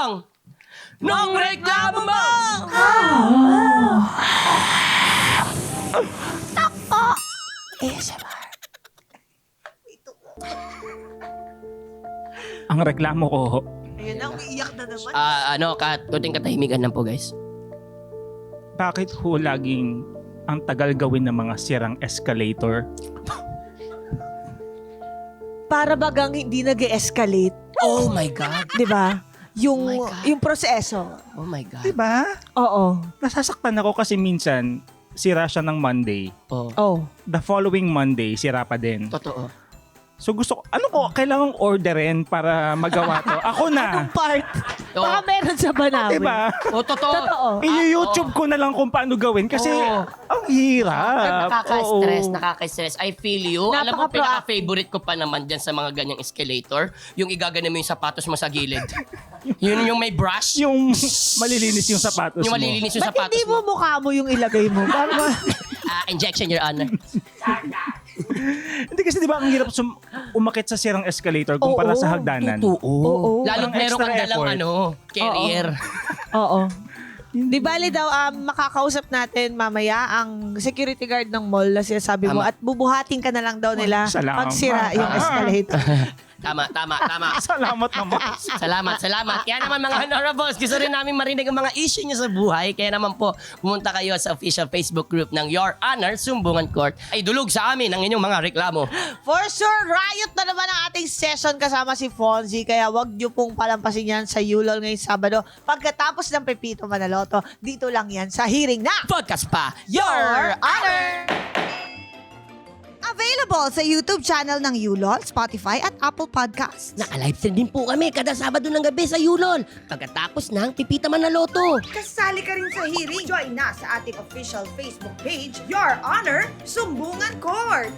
sesyon ng reklamo mo! Ang reklamo ko, Ayan na, umiiyak na naman. Kunting katahimikan lang po, guys. bakit ho laging ang tagal gawin ng mga sirang escalator? Para bagang hindi nag-escalate, Oh my God. di ba? Yung, Oh my God. yung proseso. Oh my God. Diba? Oo. Nasasaktan ako kasi minsan, sira siya ng Monday. Oh, Oh. The following Monday, sira pa din. totoo. So gusto ko, ano ko, kailangang orderin para magawa to? Ako na. Part. Oo. Baka meron sa Banawi. Diba? Oh, totoo. Totoo. I-YouTube ko na lang kung paano gawin kasi Oo. ang hirap. Nakaka-stress, Oo. nakaka-stress. I feel you. Alam mo, Napaka-pro- pinaka-favorite ko pa naman dyan sa mga ganyang escalator, yung igaganin mo yung sapatos mo sa gilid. Yun yung may brush. Yung malilinis yung sapatos Yung mo. malilinis yung Ba't sapatos hindi mo mo. mukha mo yung ilagay mo? Para Injection, Your Honor. Hindi kasi di ba ang hirap umakit sa sirang escalator kumpara Oo, sa hagdanan. Oo. Lalo Parang meron kang extra dalang effort. carrier. Oo. Di bali daw, makakausap natin mamaya ang security guard ng mall na sinasabi mo Tama. at bubuhating ka na lang daw nila Salamat. pag sira yung escalator. Tama. Salamat naman. Salamat. Kaya naman mga honorables, gusto rin namin marinig ang mga issue nyo sa buhay. Kaya naman po, pumunta kayo sa official Facebook group ng Your Honor, Sumbungan Court. Ay dulog sa amin ang inyong mga reklamo. For sure, riot na naman ang ating session kasama si Fonzie. Kaya wag niyo pong palampasin yan sa Yulol ngayong Sabado. Pagkatapos ng Pepito Manaloto, dito lang yan sa hearing na Podcast pa, Your Honor! Available sa YouTube channel ng Yulol, Spotify at Apple Podcasts. Naka-live stream din po kami kada Sabado ng gabi sa Yulol. Pagkatapos ng Pipita Manaloto. Kasali ka rin sa hearing. Join na sa ating official Facebook page, Your Honor, Sumbungan Court.